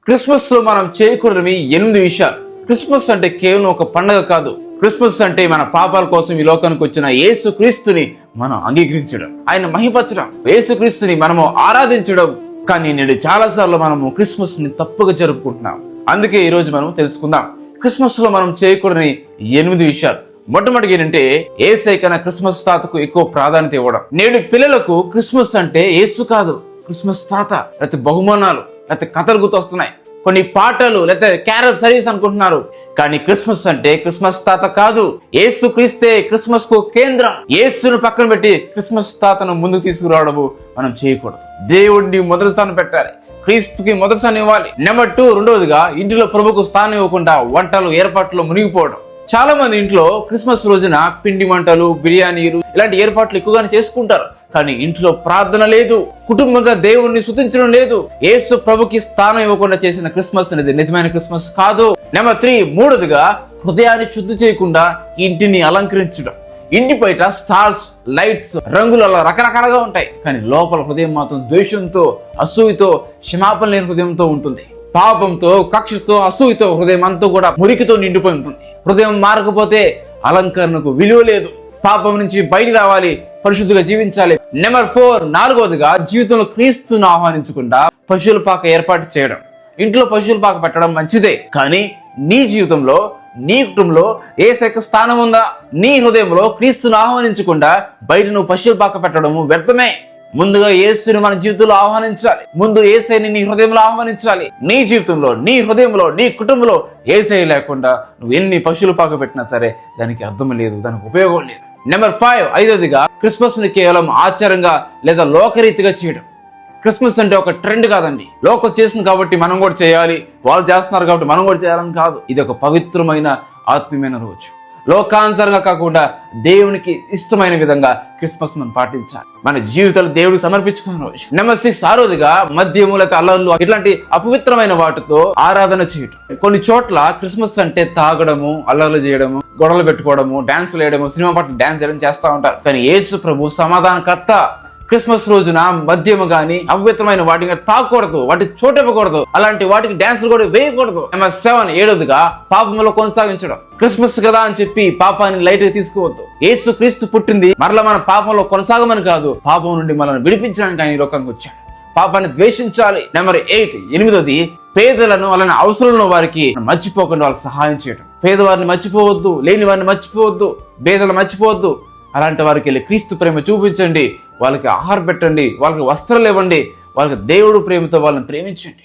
Christmas లో మనం చేయకూడనివి 8 విషయాలు. క్రిస్మస్ అంటే కేవలం ఒక పండగ కాదు. క్రిస్మస్ అంటే మన పాపాల కోసం ఈ లోకానికి వచ్చిన యేసు క్రీస్తుని మనం అంగీకరించడం, ఆయన మహిమపరచడం, యేసు క్రీస్తుని మనము ఆరాధించడం. కానీ నేడు చాలా సార్లు మనము క్రిస్మస్ ని తప్పుగా జరుపుకుంటున్నాం. అందుకే ఈ రోజు మనం తెలుసుకుందాం క్రిస్మస్ లో మనం చేయకూడని 8 విషయాలు. మొట్టమొదటిగా ఏంటంటే యేసయ్య కన్నా క్రిస్మస్ తాతకు ఎక్కువ ప్రాధాన్యత ఇవ్వడం. నేడు పిల్లలకు క్రిస్మస్ అంటే యేసు కాదు, క్రిస్మస్ తాత, లేకపోతే బహుమానాలు, లేకపోతే కథలు గుర్తొస్తున్నాయి, కొన్ని పాటలు, లేకపోతే క్యారల్ సర్వీస్ అనుకుంటున్నారు. కానీ క్రిస్మస్ అంటే క్రిస్మస్ తాత కాదు, యేసు క్రీస్తే క్రిస్మస్ కు కేంద్రం. యేసును పక్కన పెట్టి క్రిస్మస్ తాతను ముందుకు తీసుకురావడము మనం చేయకూడదు. దేవుడిని మొదటి స్థానం పెట్టాలి, క్రీస్తుకి మొదటి స్థానం ఇవ్వాలి. నెంబర్ 2, రెండవదిగా ఇంటిలో ప్రభుకు స్థానం ఇవ్వకుండా వంటలు ఏర్పాట్లు మునిగిపోవడం. చాలా మంది ఇంట్లో క్రిస్మస్ రోజున పిండి వంటలు, బిర్యానీలు ఇలాంటి ఏర్పాట్లు ఎక్కువగానే చేసుకుంటారు. కానీ ఇంట్లో ప్రార్థన లేదు, కుటుంబంగా దేవుణ్ణి స్తుతించడం లేదు. యేసు ప్రభుకి స్థానం ఇవ్వకుండా చేసిన క్రిస్మస్ అనేది నిజమైన క్రిస్మస్ కాదు. నెంబర్ 3, మూడవదిగా హృదయాన్ని శుద్ధి చేయకుండా ఇంటిని అలంకరించడం. ఇంటి బయట స్టార్స్, లైట్స్, రంగులు అలా రకరకాలుగా ఉంటాయి. కానీ లోపల హృదయం మాత్రం ద్వేషంతో, అసూయతో, క్షమాపణ లేని హృదయంతో ఉంటుంది. పాపంతో, కక్షతో, అసూయతో హృదయం అంతా కూడా మురికితో నిండిపోయి ఉంటుంది. హృదయం మారకపోతే అలంకరణకు విలువ లేదు. పాపం నుంచి బయట రావాలి, పరిశుద్ధిగా జీవించాలి. నెంబర్ 4, నాలుగవదిగా జీవితంలో క్రీస్తును ఆహ్వానించకుండా పశువుల పాక ఏర్పాటు చేయడం. ఇంట్లో పశువుల పాక పెట్టడం మంచిదే, కానీ నీ జీవితంలో, నీ కుటుంబంలో యేసయ్యకు స్థానం ఉందా? నీ హృదయంలో క్రీస్తును ఆహ్వానించకుండా బయట నువ్వు పశువుల పాక పెట్టడము వ్యర్థమే. ముందుగా యేసుని మన జీవితంలో ఆహ్వానించాలి. ముందు యేసయ్యని నీ హృదయంలో ఆహ్వానించాలి. నీ జీవితంలో, నీ హృదయంలో, నీ కుటుంబంలో యేసయ్య లేకుండా నువ్వు ఎన్ని పశువుల పాక పెట్టినా సరే దానికి అర్థం లేదు, దానికి ఉపయోగం లేదు. నెంబర్ 5, ఐదవదిగా క్రిస్మస్ ని కేవలం ఆచారంగా లేదా లోకరీతిగా చేయడం. క్రిస్మస్ అంటే ఒక ట్రెండ్ కాదండి. లోకం చేస్తుంది కాబట్టి మనం కూడా చేయాలి, వాళ్ళు చేస్తున్నారు కాబట్టి మనం కూడా చేయాలని కాదు. ఇది ఒక పవిత్రమైన ఆత్మీయమైన రోజు. లోకానుసారంగా కాకుండా దేవునికి ఇష్టమైన విధంగా క్రిస్మస్ మనం పాటించాలి. మన జీవితాలు దేవుడికి సమర్పించుకున్న రోజు. నెంబర్ 6, ఆరోదిగా మద్యము లేకపోతే అల్లర్లు ఇట్లాంటి అపవిత్రమైన వాటితో ఆరాధన చేయటం. కొన్ని చోట్ల క్రిస్మస్ అంటే తాగడము, అల్లర్లు చేయడము, గొడవలు పెట్టుకోవడము, డాన్సులు వేయడము, సినిమా పాటలు డాన్స్ చేయడం చేస్తూ ఉంటారు. కానీ యేసు ప్రభు సమాధానకర్త. క్రిస్మస్ రోజున మద్యము గాని అపవిత్రమైన వాటిని తాగకూడదు, వాటికి చోటు ఇవ్వకూడదు, అలాంటి వాటికి డాన్సులు కూడా వేయకూడదు. నెంబర్ 7, ఏడవదిగా పాపంలో కొనసాగించడం. క్రిస్మస్ కదా అని చెప్పి పాపాన్ని లైట్ గా తీసుకోవద్దు. యేసు క్రీస్తు పుట్టింది మరలా మన పాపంలో కొనసాగమని కాదు, పాపం నుండి మనల్ని విడిపించడానికి ఆయన ఈ లోకానికి వచ్చాడు. పాపాన్ని ద్వేషించాలి. నెంబర్ 8, ఎనిమిదవది పేదలను, అలానే అవసరంలో వారికి మర్చిపోకుండా వాళ్ళకి సహాయం చేయడం. పేదవారిని మర్చిపోవద్దు, లేని వారిని మర్చిపోవద్దు, పేదలు మర్చిపోవద్దు. అలాంటి వారికి వెళ్ళి క్రీస్తు ప్రేమ చూపించండి, వాళ్ళకి ఆహారం పెట్టండి, వాళ్ళకి వస్త్రాలు ఇవ్వండి, వాళ్ళకి దేవుడు ప్రేమతో వాళ్ళని ప్రేమించండి.